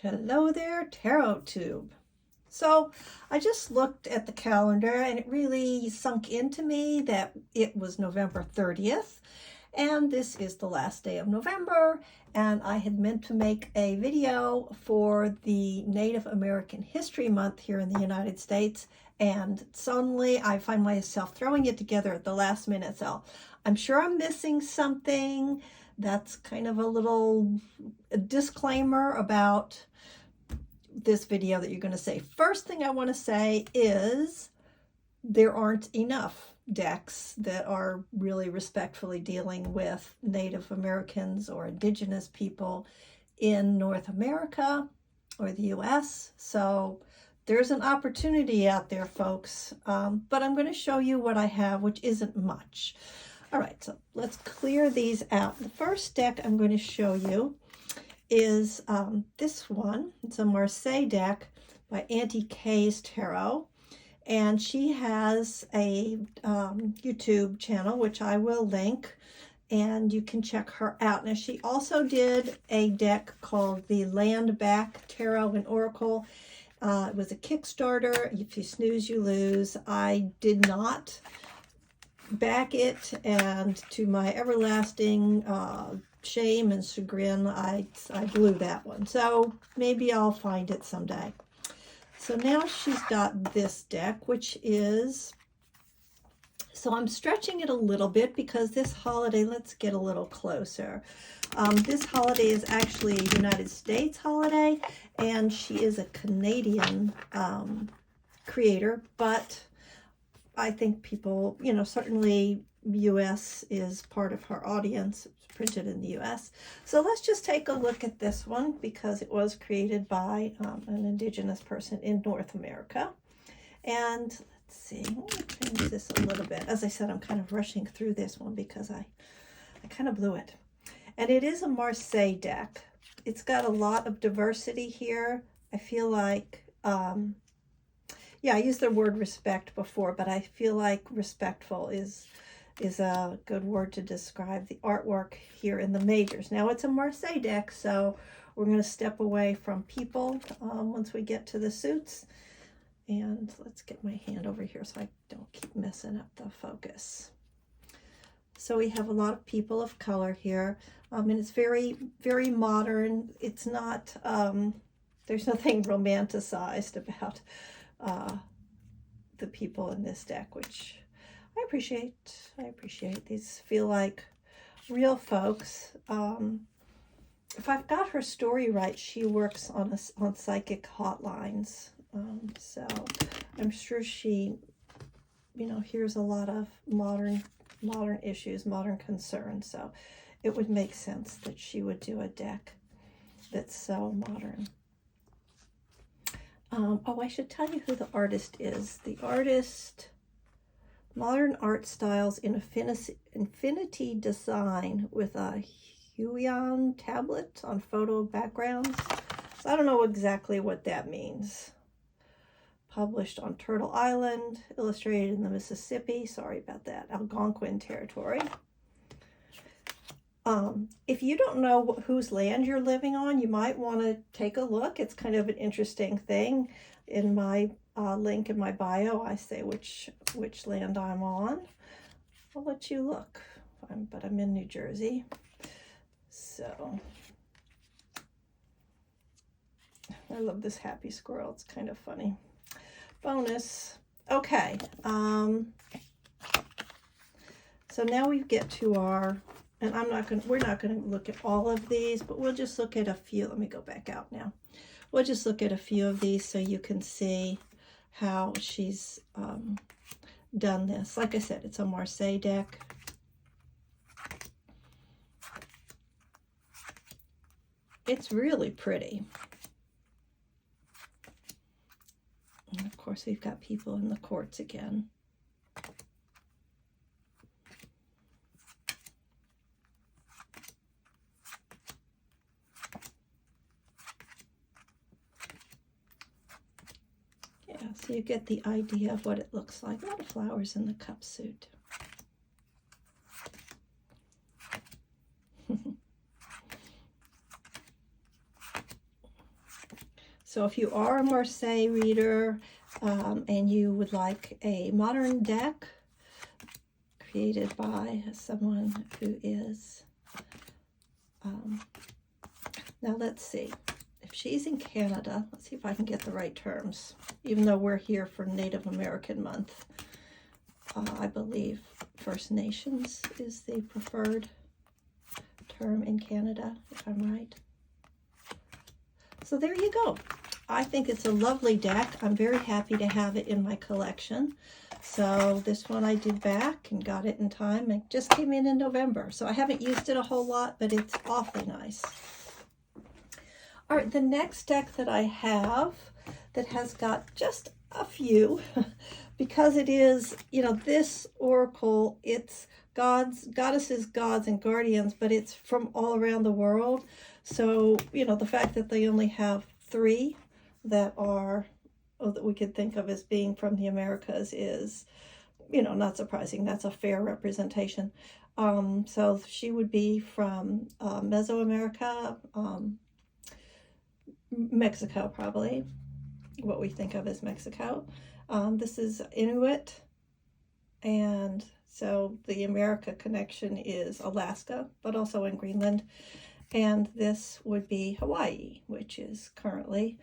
Hello there, Tarot Tube. So I just looked at the calendar and it really sunk into me that it was November 30th and this is the last day of November, and I had meant to make a video for the Native American History Month here in the United States, and suddenly I find myself throwing it together at the last minute. So I'm sure I'm missing something. That's kind of a little disclaimer about this video that you're going to say. First thing I want to say is there aren't enough decks that are really respectfully dealing with Native Americans or indigenous people in North America or the US. So there's an opportunity out there, folks. But I'm going to show you what I have, which isn't much. All right, so let's clear these out. The first deck I'm going to show you is this one. It's a Marseille deck by Aunty K's Tarot, and she has a YouTube channel which I will link, and you can check her out. Now, she also did a deck called the Land Back Tarot and Oracle. It was a Kickstarter. If you snooze, you lose. I did not back it, and to my everlasting shame and chagrin, I blew that one. So maybe I'll find it someday. So now she's got this deck, which is, so I'm stretching it a little bit because this holiday, let's get a little closer. This holiday is actually a United States holiday, and she is a Canadian creator, but I think people, you know, certainly US is part of her audience. It's printed in the US. So let's just take a look at this one because it was created by an indigenous person in North America. And let's see, I'm going to change this a little bit. As I said, I'm kind of rushing through this one because I kind of blew it. And it is a Marseille deck. It's got a lot of diversity here. I feel like, yeah, I used the word respect before, but I feel like respectful is a good word to describe the artwork here in the majors. Now, it's a Marseille deck, so we're going to step away from people once we get to the suits. And let's get my hand over here so I don't keep messing up the focus. So we have a lot of people of color here, and it's very, very modern. It's not, there's nothing romanticized about the people in this deck, which I appreciate. These feel like real folks. If I've got her story right, she works on psychic hotlines. So I'm sure she, you know, hears a lot of modern issues, modern concerns. So it would make sense that she would do a deck that's so modern. Oh, I should tell you who the artist is. The artist, Modern Art Styles in Infinity Design with a Huion tablet on photo backgrounds. So I don't know exactly what that means. Published on Turtle Island, illustrated in the Mississippi. Sorry about that. Algonquin territory. If you don't know whose land you're living on, you might want to take a look. It's kind of an interesting thing. In my link in my bio, I say which land I'm on. I'll let you look, but I'm in New Jersey. So I love this happy squirrel. It's kind of funny. Bonus. Okay. So now we get to our, and we're not going to look at all of these, but we'll just look at a few. Let me go back out now. We'll just look at a few of these so you can see how she's done this. Like I said, it's a Marseille deck. It's really pretty. And of course, we've got people in the courts again. So you get the idea of what it looks like. A lot of flowers in the cup suit. So if you are a Marseille reader and you would like a modern deck created by someone who is, now let's see, if she's in Canada, let's see if I can get the right terms, even though we're here for Native American Month. I believe First Nations is the preferred term in Canada, if I'm right. So there you go. I think it's a lovely deck. I'm very happy to have it in my collection. So this one I did back and got it in time. It just came in November. So I haven't used it a whole lot, but it's awfully nice. All right, the next deck that I have that has got just a few, because it is, you know, this oracle, it's gods, goddesses, gods, and guardians, but it's from all around the world. So, you know, the fact that they only have 3 that are, that we could think of as being from the Americas is, you know, not surprising. That's a fair representation. So she would be from Mesoamerica, Mexico, probably, what we think of as Mexico. This is Inuit, and so the America connection is Alaska, but also in Greenland. And this would be Hawaii, which is currently,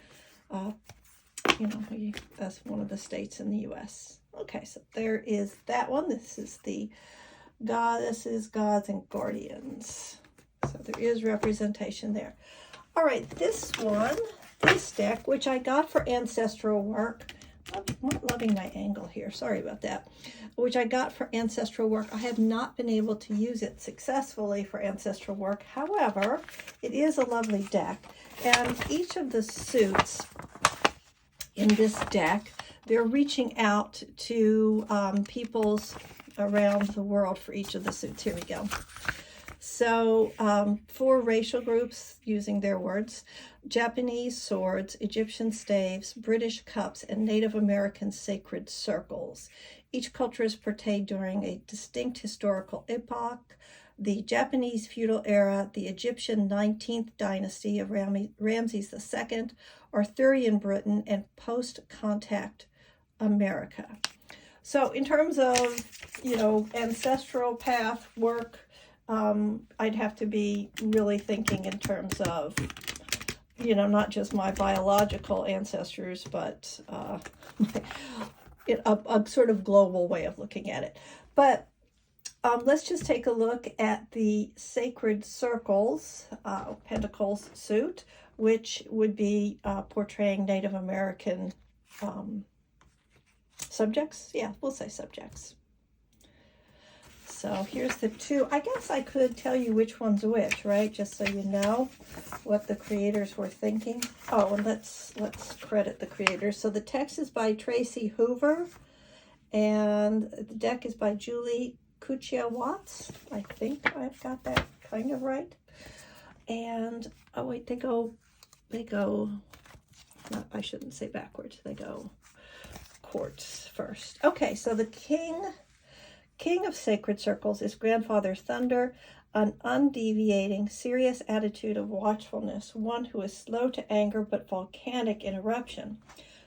you know, that's one of the states in the U.S. Okay, so there is that one. This is the goddesses, gods, and guardians. So there is representation there. All right, this one, this deck, which I got for ancestral work. I'm not loving my angle here. Sorry about that. Which I got for ancestral work. I have not been able to use it successfully for ancestral work. However, it is a lovely deck. And each of the suits in this deck, they're reaching out to peoples around the world for each of the suits. Here we go. So 4 racial groups, using their words: Japanese swords, Egyptian staves, British cups, and Native American sacred circles. Each culture is portrayed during a distinct historical epoch: the Japanese feudal era, the Egyptian 19th dynasty of Ramses II, Arthurian Britain, and post-contact America. So in terms of, you know, ancestral path work, I'd have to be really thinking in terms of, you know, not just my biological ancestors, but a sort of global way of looking at it. But let's just take a look at the Sacred Circles, Pentacles suit, which would be portraying Native American subjects. Yeah, we'll say subjects. So here's the 2. I guess I could tell you which one's which, right? Just so you know what the creators were thinking. Oh, and let's credit the creators. So the text is by Tracy Hoover, and the deck is by Julie Kuchia-Watts. I think I've got that kind of right. And, oh wait, they go, no, I shouldn't say backwards. They go quartz first. Okay, so the King of Sacred Circles is Grandfather Thunder, an undeviating, serious attitude of watchfulness, one who is slow to anger but volcanic in eruption.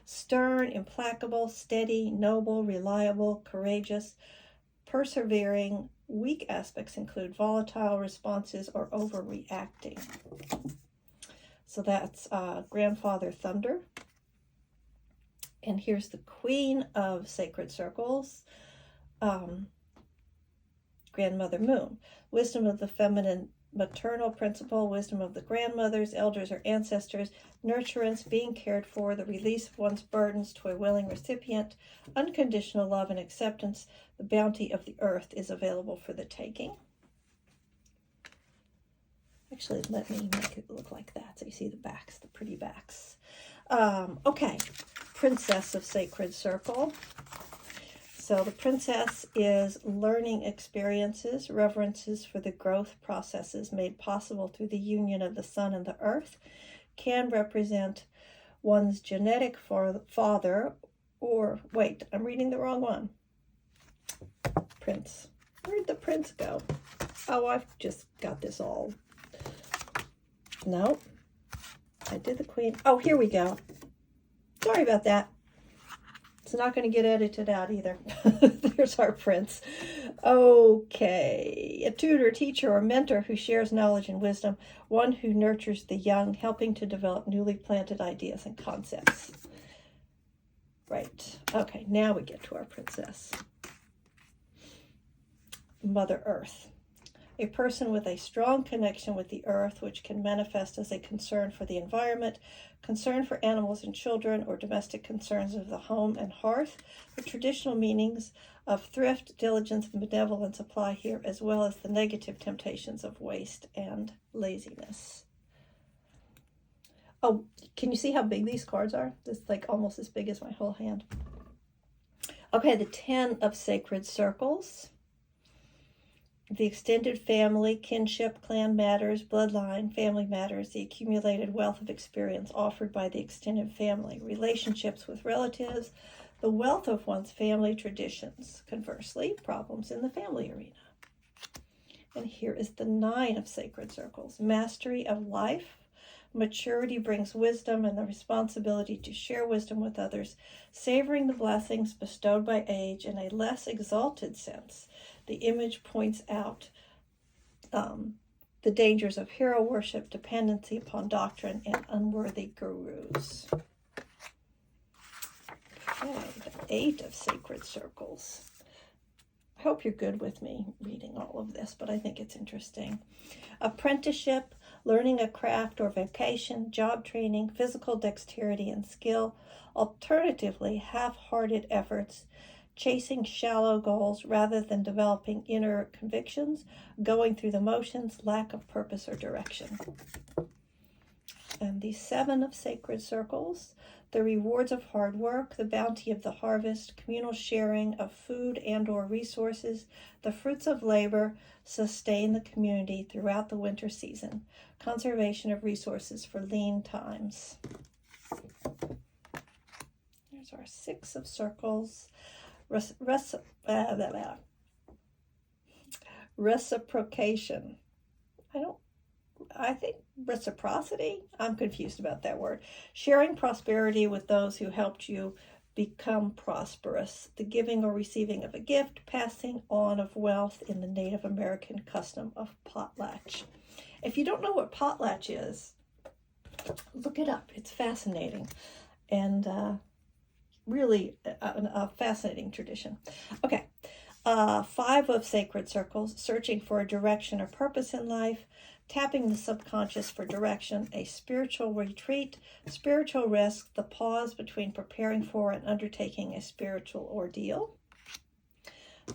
Stern, implacable, steady, noble, reliable, courageous, persevering. Weak aspects include volatile responses or overreacting. So that's Grandfather Thunder. And here's the Queen of Sacred Circles, Grandmother Moon. Wisdom of the feminine maternal principle, wisdom of the grandmothers, elders, or ancestors, nurturance, being cared for, the release of one's burdens to a willing recipient, unconditional love and acceptance, the bounty of the earth is available for the taking. Actually, let me make it look like that so you see the backs, the pretty backs. Okay, Princess of Sacred Circle. So the princess is learning experiences, reverences for the growth processes made possible through the union of the sun and the earth, can represent one's genetic father, or, wait, I'm reading the wrong one. Prince. Where'd the prince go? Oh, I've just got this all. No. I did the Queen. Oh, here we go. Sorry about that. It's not going to get edited out either. There's our prince. Okay. A tutor, teacher, or mentor who shares knowledge and wisdom. One who nurtures the young, helping to develop newly planted ideas and concepts. Right. Okay, now we get to our princess. Mother Earth. A person with a strong connection with the earth, which can manifest as a concern for the environment, concern for animals and children, or domestic concerns of the home and hearth. The traditional meanings of thrift, diligence, and benevolence apply here, as well as the negative temptations of waste and laziness. Oh, can you see how big these cards are? It's like almost as big as my whole hand. Okay, the 10 of Sacred Circles. The extended family, kinship, clan matters, bloodline, family matters, the accumulated wealth of experience offered by the extended family, relationships with relatives, the wealth of one's family traditions. Conversely, problems in the family arena. And here is the 9 of Sacred Circles. Mastery of life. Maturity brings wisdom and the responsibility to share wisdom with others, savoring the blessings bestowed by age in a less exalted sense. The image points out the dangers of hero worship, dependency upon doctrine, and unworthy gurus. Okay, the 8 of Sacred Circles. I hope you're good with me reading all of this, but I think it's interesting. Apprenticeship, learning a craft or vocation, job training, physical dexterity and skill. Alternatively, half-hearted efforts, chasing shallow goals rather than developing inner convictions, going through the motions, lack of purpose or direction. And the 7 of Sacred Circles, the rewards of hard work, the bounty of the harvest, communal sharing of food and or resources, the fruits of labor sustain the community throughout the winter season, conservation of resources for lean times. There's our 6 of Circles. Reciprocation. I think reciprocity. I'm confused about that word. Sharing prosperity with those who helped you become prosperous. The giving or receiving of a gift, passing on of wealth in the Native American custom of potlatch. If you don't know what potlatch is, look it up. It's fascinating. And really a fascinating tradition. Okay, 5 of Sacred Circles, searching for a direction or purpose in life, tapping the subconscious for direction, a spiritual retreat, spiritual risk, the pause between preparing for and undertaking a spiritual ordeal.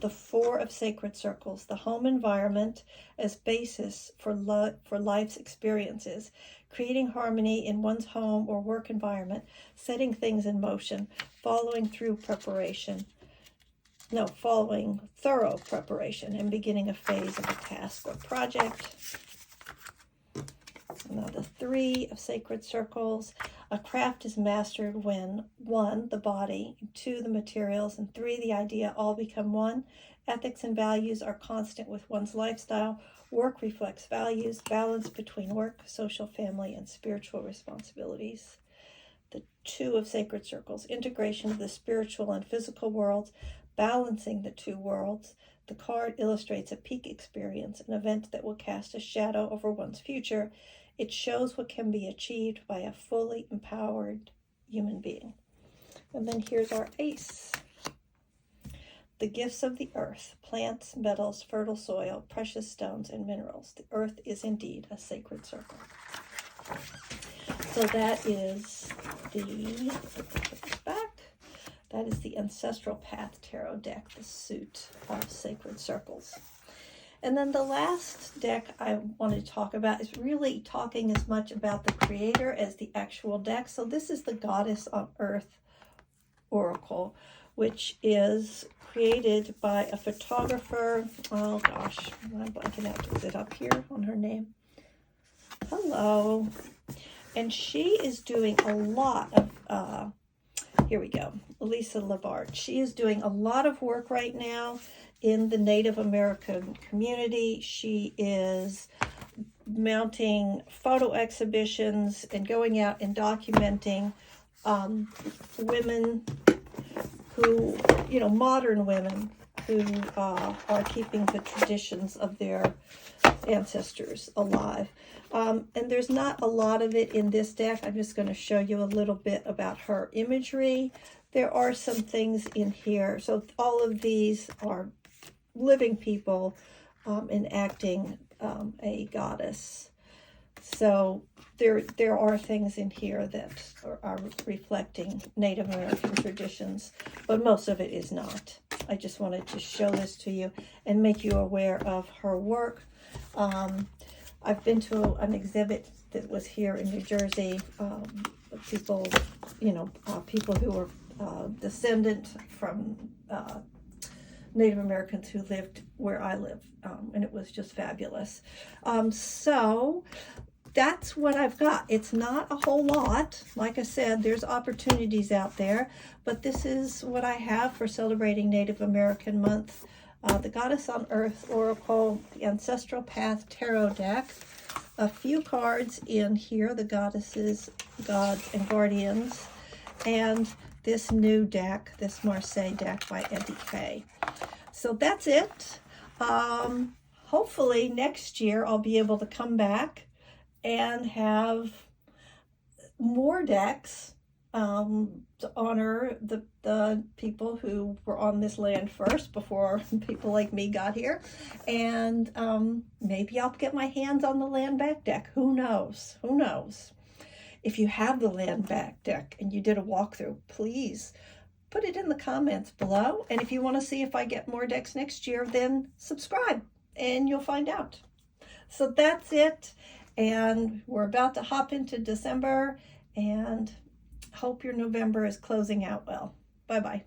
The 4 of Sacred Circles, the home environment as basis for life's experiences, creating harmony in one's home or work environment, setting things in motion, following thorough preparation, and beginning a phase of a task or project. Now the 3 of Sacred Circles, a craft is mastered when 1, the body, 2, the materials, and 3, the idea all become one. Ethics and values are constant with one's lifestyle. Work reflects values, balance between work, social, family, and spiritual responsibilities. The 2 of Sacred Circles, integration of the spiritual and physical worlds, balancing the 2 worlds. The card illustrates a peak experience, an event that will cast a shadow over one's future. It shows what can be achieved by a fully empowered human being. And then here's our ace. The gifts of the earth, plants, metals, fertile soil, precious stones, and minerals. The earth is indeed a sacred circle. So that is the back. That is the Ancestral Path Tarot deck, the suit of Sacred Circles. And then the last deck I want to talk about is really talking as much about the creator as the actual deck. So this is the Goddess on Earth Oracle, which is created by a photographer. Oh gosh, I'm blanking out. Is it up here on her name? Hello. And she is doing a lot of, here we go, Lisa Labart. She is doing a lot of work right now in the Native American community. She is mounting photo exhibitions and going out and documenting women who, modern women who are keeping the traditions of their ancestors alive. And there's not a lot of it in this deck. I'm just going to show you a little bit about her imagery. There are some things in here. So all of these are living people enacting a goddess. So there are things in here that are reflecting Native American traditions, but most of it is not. I just wanted to show this to you and make you aware of her work. I've been to an exhibit that was here in New Jersey. People, people who were descendant from Native Americans who lived where I live, and it was just fabulous. So that's what I've got. It's not a whole lot. Like I said, there's opportunities out there, but this is what I have for celebrating Native American Month. The Goddess on Earth Oracle, the Ancestral Path Tarot deck, a few cards in here, the goddesses, gods, and guardians, and this new deck, this Marseille deck by Aunty. So that's it. Hopefully next year I'll be able to come back and have more decks to honor the people who were on this land first before people like me got here. And maybe I'll get my hands on the land back deck. Who knows? Who knows? If you have the land back deck and you did a walkthrough, please put it in the comments below. And if you want to see if I get more decks next year, then subscribe and you'll find out. So that's it. And we're about to hop into December, and hope your November is closing out well. Bye-bye.